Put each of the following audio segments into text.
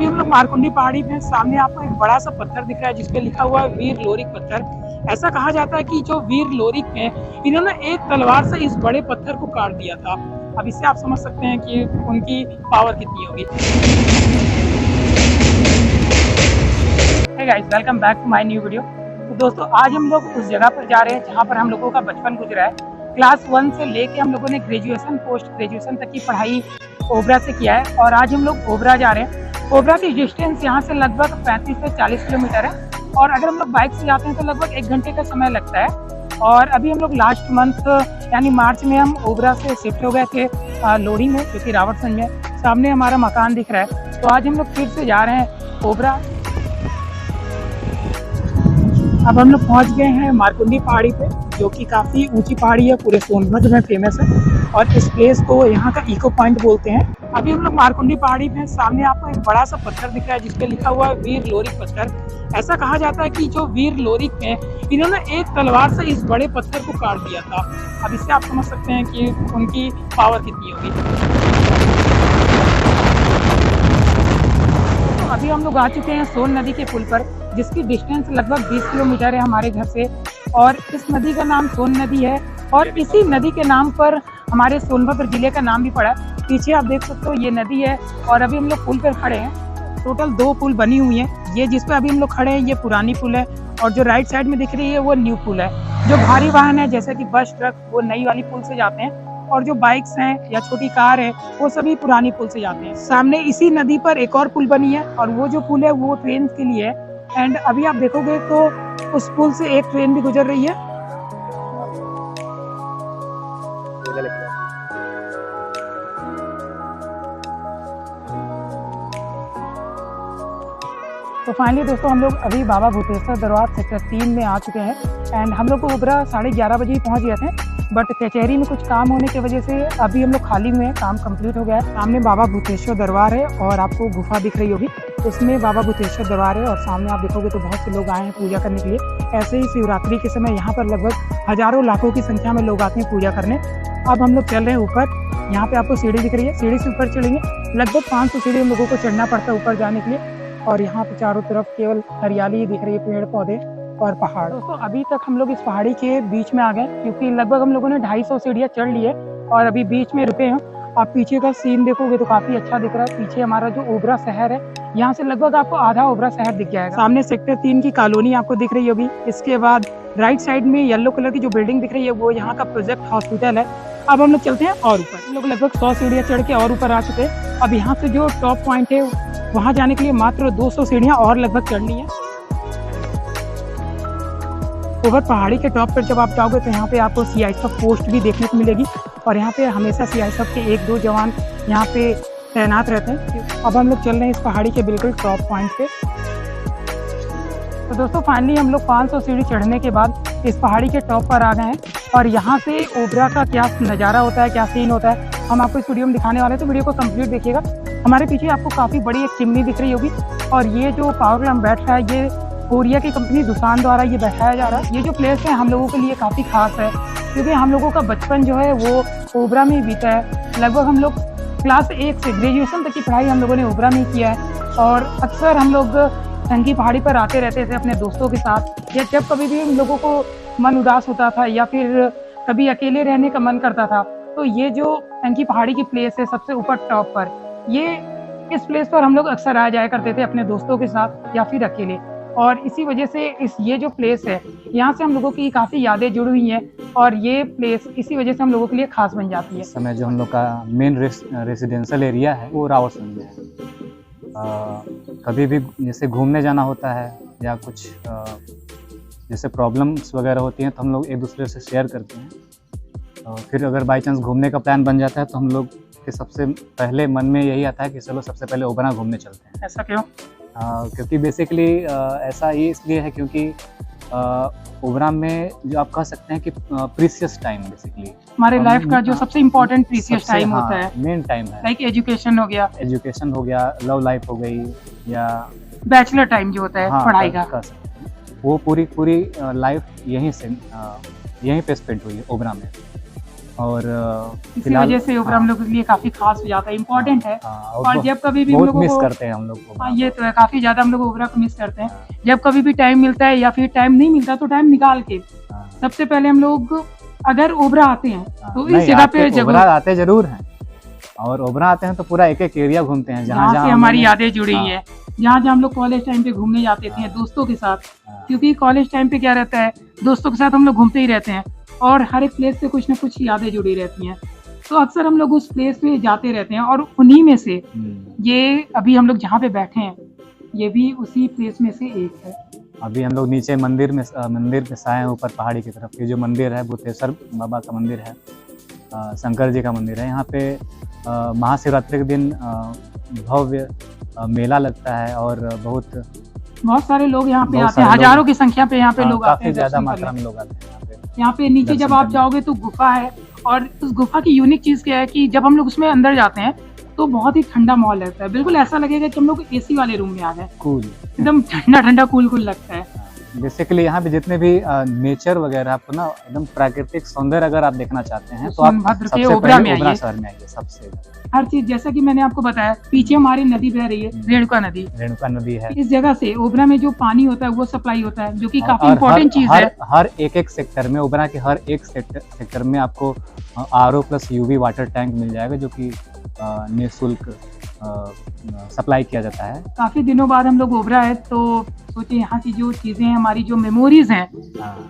अभी हम लोग मारकुंडी पहाड़ी में, सामने आपको एक बड़ा सा पत्थर दिख रहा है जिसपे लिखा हुआ है वीर लोरिक पत्थर। ऐसा कहा जाता है कि जो वीर लोरिक हैं, इन्होंने एक तलवार से इस बड़े पत्थर को काट दिया था। अब इससे आप समझ सकते हैं कि उनकी पावर कितनी होगी। Hey guys, welcome back to my new video. तो दोस्तों, आज हम लोग उस जगह पर जा रहे हैं जहाँ पर हम लोगों का बचपन गुजरा है। क्लास 1 से लेके हम लोगों ने ग्रेजुएशन, पोस्ट ग्रेजुएशन तक की पढ़ाई ओबरा से किया है और आज हम लोग ओबरा जा रहे हैं। ओबरा की डिस्टेंस यहाँ से लगभग 35 से 40 किलोमीटर है और अगर हम लोग बाइक से जाते हैं तो लगभग 1 घंटे का समय लगता है। और अभी हम लोग लास्ट मंथ यानी मार्च में हम ओबरा से शिफ्ट हो गए थे लोधी में, जो कि रावटसंज में। सामने हमारा मकान दिख रहा है। तो आज हम लोग फिर से जा रहे हैं ओबरा। अब हम लोग पहुंच गए हैं मारकुंडी पहाड़ी पे, जो कि काफ़ी ऊंची पहाड़ी है, पूरे सोनभद्र में फेमस है और इस प्लेस को यहाँ का इको पॉइंट बोलते हैं। अभी हम लोग मारकुंडी पहाड़ी में, सामने आपको एक बड़ा सा पत्थर दिख रहा है जिसपे लिखा हुआ है वीर लोरिक पत्थर। ऐसा कहा जाता है कि जो वीर लोरिक हैं, इन्होंने एक तलवार से इस बड़े पत्थर को काट दिया था। अब इससे आप समझ सकते हैं कि उनकी पावर कितनी होगी। तो अभी हम लोग आ चुके हैं सोन नदी के पुल पर, जिसकी डिस्टेंस लगभग 20 किलोमीटर है हमारे घर से। और इस नदी का नाम सोन नदी है और इसी नदी के नाम पर हमारे सोनभद्र जिले का नाम भी पड़ा है। पीछे आप देख सकते हो ये नदी है और अभी हम लोग पुल पर खड़े हैं। टोटल 2 पुल बनी हुई हैं। ये जिस पे अभी हम लोग खड़े हैं ये पुरानी पुल है और जो राइट साइड में दिख रही है वो न्यू पुल है। जो भारी वाहन है जैसे कि बस, ट्रक, वो नई वाली पुल से जाते हैं और जो बाइक्स हैं या छोटी कार है वो सभी पुरानी पुल से जाते हैं। सामने इसी नदी पर एक और पुल बनी है और वो जो पुल है वो ट्रेन के लिए है। एंड अभी आप देखोगे तो उस पुल से एक ट्रेन भी गुजर रही है। तो फाइनली दोस्तों, हम लोग अभी बाबा भूतेश्वर दरबार सेक्टर 3 में आ चुके हैं एंड हम लोग को ओबरा 11:30 बजे ही पहुंच गए थे, बट कचहरी में कुछ काम होने की वजह से अभी हम लोग खाली हुए हैं, काम कंप्लीट हो गया है। सामने बाबा भूतेश्वर दरबार है और आपको गुफा दिख रही होगी, उसमें बाबा भूतेश्वर दरबार है और सामने आप देखोगे तो बहुत से लोग आए हैं पूजा करने के लिए। ऐसे ही शिवरात्रि के समय यहाँ पर लगभग हजारों लाखों की संख्या में लोग आते हैं पूजा करने। अब हम लोग चल रहे हैं ऊपर। यहाँ पे आपको सीढ़ी दिख रही है, सीढ़ी से ऊपर चढ़ेंगे। लगभग 500 सीढ़ी हम लोगों को चढ़ना पड़ता है ऊपर जाने के लिए और यहाँ पे चारों तरफ केवल हरियाली दिख रही है, पेड़ पौधे और पहाड़। दोस्तों, अभी तक हम लोग इस पहाड़ी के बीच में आ गए क्योंकि लगभग हम लोगों ने 250 सीढ़ियाँ चढ़ ली है और अभी बीच में रुके हैं। आप पीछे का सीन देखोगे तो काफी अच्छा दिख रहा है। पीछे हमारा जो ओबरा शहर है, यहाँ से लगभग आपको आधा ओबरा शहर दिख जाएगा। सामने सेक्टर 3 की कॉलोनी आपको दिख रही होगी। इसके बाद राइट साइड में येलो कलर की जो बिल्डिंग दिख रही है वो यहाँ का प्रोजेक्ट हॉस्पिटल है। अब हम लोग चलते हैं और ऊपर। हम लोग लगभग 100 सीढ़ियाँ चढ़ के और ऊपर आ चुके हैं। अब यहाँ से जो टॉप पॉइंट है वहाँ जाने के लिए मात्र 200 सीढ़ियाँ और लगभग चढ़नी है। ऊपर पहाड़ी के टॉप पर जब आप जाओगे तो यहाँ पे आपको सीआईएसएफ पोस्ट भी देखने को मिलेगी और यहाँ पे हमेशा सीआईएसएफ के 1-2 जवान यहाँ पे तैनात रहते हैं। अब हम लोग चल रहे हैं इस पहाड़ी के बिल्कुल टॉप पॉइंट पे। तो दोस्तों, फाइनली हम लोग 500 सीढ़ी चढ़ने के बाद इस पहाड़ी के टॉप पर आ गए हैं और यहाँ से ओबरा का क्या नज़ारा होता है, क्या सीन होता है, हम आपको इस वीडियो में दिखाने वाले हैं। तो वीडियो को कंप्लीट देखिएगा। हमारे पीछे आपको काफ़ी बड़ी एक चिमनी दिख रही होगी और ये जो पावर प्लांट बैठ रहा है ये कोरिया की कंपनी दुसान द्वारा ये बैठाया जा रहा है। ये जो प्लेस है हम लोगों के लिए काफ़ी खास है क्योंकि हम लोगों का बचपन जो है वो ओबरा में ही बीता है। लगभग हम लोग क्लास 1 से ग्रेजुएशन तक की पढ़ाई हम लोगों ने ओबरा में ही किया है और अक्सर हम लोग टंकी पहाड़ी पर आते रहते थे अपने दोस्तों के साथ, या जब कभी भी हम लोगों को मन उदास होता था या फिर कभी अकेले रहने का मन करता था तो ये जो टंकी पहाड़ी की प्लेस है सबसे ऊपर टॉप पर, ये इस प्लेस पर हम लोग अक्सर आ जाया करते थे अपने दोस्तों के साथ या फिर अकेले। और इसी वजह से ये जो प्लेस है यहाँ से हम लोगों की काफ़ी यादें जुड़ी हुई हैं और ये प्लेस इसी वजह से हम लोगों के लिए खास बन जाती है। इस समय जो हम लोग का मेन रेसिडेंशियल एरिया है वो रावटसंज में है। कभी भी जैसे घूमने जाना होता है या कुछ जैसे प्रॉब्लम्स वगैरह होती हैं तो हम लोग एक दूसरे से शेयर करते हैं और फिर अगर बाई चांस घूमने का प्लान बन जाता है तो हम लोग के सबसे पहले मन में यही आता है कि चलो सबसे पहले ओबरा घूमने चलते हैं। ऐसा क्यों? क्योंकि बेसिकली ऐसा ये इसलिए है क्योंकि ओबरा में जो आप कह सकते हैं कि प्रीसियस टाइम बेसिकली हमारे लाइफ का जो सबसे इम्पोर्टेंट प्रीसियस टाइम होता है, मेन टाइम है। लाइक एजुकेशन हो गया, लव लाइफ हो गई या बैचलर टाइम जो होता है पढ़ाई का, वो पूरी लाइफ यहीं पे स्पेंड हुई है ओबरा में। और इसी फिलहाल वजह से ओबरा हम लोग के लिए काफ़ी खास हो जाता है, इम्पोर्टेंट है। और जब कभी भी हम बहुत लोगों मिस को, करते हैं हम लोग को। हाँ ये तो है, काफ़ी ज़्यादा हम लोग ओबरा को मिस करते हैं। जब कभी भी टाइम मिलता है या फिर टाइम नहीं मिलता तो टाइम निकाल के हाँ। सबसे पहले हम लोग अगर ओबरा आते हैं तो इस नहीं, जगह पे ओबरा आते जरूर हैं, और ओबरा आते हैं तो पूरा एक एक एरिया घूमते हैं जहाँ से हमारी यादें जुड़ी हाँ। हैं, जहाँ जहाँ हम लोग कॉलेज टाइम पे घूमने जाते थे दोस्तों के साथ, क्योंकि कॉलेज टाइम पे क्या रहता है, दोस्तों के साथ हम लोग घूमते ही रहते हैं और हर एक प्लेस से कुछ ना कुछ यादें जुड़ी रहती हैं, तो अक्सर हम लोग उस प्लेस पे जाते रहते हैं। और उन्हीं में से ये अभी हम लोग जहाँ पे बैठे हैं ये भी उसी प्लेस में से एक है। अभी हम लोग नीचे मंदिर में से आए हैं, ऊपर पहाड़ी की तरफ। ये जो मंदिर है भूतेश्वर बाबा का मंदिर है, शंकर जी का मंदिर है। यहाँ पे महाशिवरात्रि के दिन भव्य मेला लगता है और बहुत सारे लोग यहाँ पे बहुत आते हैं, सारे लोग- हजारों की संख्या पे यहाँ पे लोग आते काफी हैं ज्यादा दर्शन मात्रा करने। में लोग आते हैं यहाँ पे। यहाँ पे नीचे जब दर्शन आप करने। जाओगे तो गुफा है, और उस गुफा की यूनिक चीज क्या है कि जब हम लोग उसमें अंदर जाते हैं तो बहुत ही ठंडा माहौल रहता है, बिल्कुल ऐसा लगेगा कि हम लोग एसी वाले रूम में आ गए, कूल एकदम ठंडा ठंडा कूल कूल लगता है। बेसिकली यहाँ पे जितने भी नेचर वगैरह आपको ना एकदम प्राकृतिक सौंदर्य अगर आप देखना चाहते हैं तो आप सोनभद्र के सबसे ओबरा पहले में ओबरा आइए। शहर में आइए। सबसे हर चीज जैसा कि मैंने आपको बताया, पीछे हमारी नदी बह रही है, रेणुका नदी। रेणुका नदी है। इस जगह से ओबरा में जो पानी होता है वो सप्लाई होता है, जो कि काफी और इम्पोर्टेंट चीज है। हर एक सेक्टर में, ओबरा के हर एक सेक्टर में आपको RO plus UV water tank मिल जाएगा, जो कि निःशुल्क सप्लाई किया जाता है। काफी दिनों बाद हम लोग ओबरा है तो सोचे यहाँ की जो चीजें हैं, हमारी जो मेमोरीज हैं,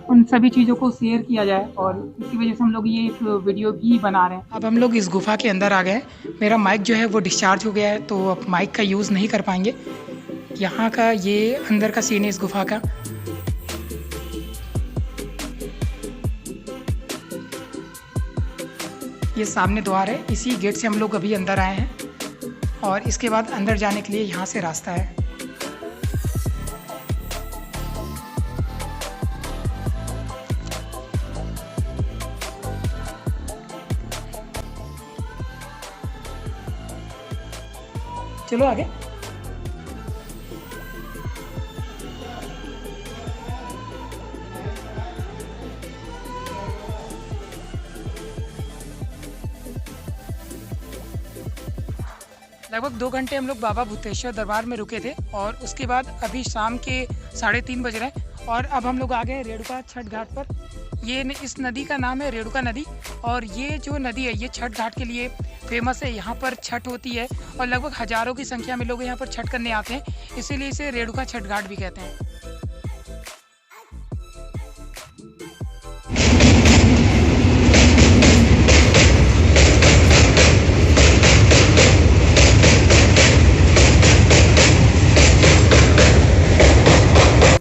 उन सभी चीजों को शेयर किया जाए, और इसी वजह से हम लोग ये एक वीडियो भी बना रहे हैं। अब हम लोग इस गुफा के अंदर आ गए हैं। मेरा माइक जो है वो डिस्चार्ज हो गया है, तो अब माइक का यूज़ नहीं कर पाएंगे। यहाँ का ये अंदर का सीन है इस गुफा का। ये सामने द्वार है, इसी गेट से हम लोग अभी अंदर आए हैं, और इसके बाद अंदर जाने के लिए यहाँ से रास्ता है। चलो आगे। लगभग 2 घंटे हम लोग बाबा भूतेश्वर दरबार में रुके थे, और उसके बाद अभी शाम के 3:30 बज रहे हैं, और अब हम लोग आ गए रेणुका छठ घाट पर। इस नदी का नाम है रेणुका नदी, और ये जो नदी है ये छठ घाट के लिए फेमस है। यहाँ पर छठ होती है और लगभग हजारों की संख्या में लोग यहाँ पर छठ करने आते हैं, इसीलिए इसे रेणुका छठ घाट भी कहते हैं।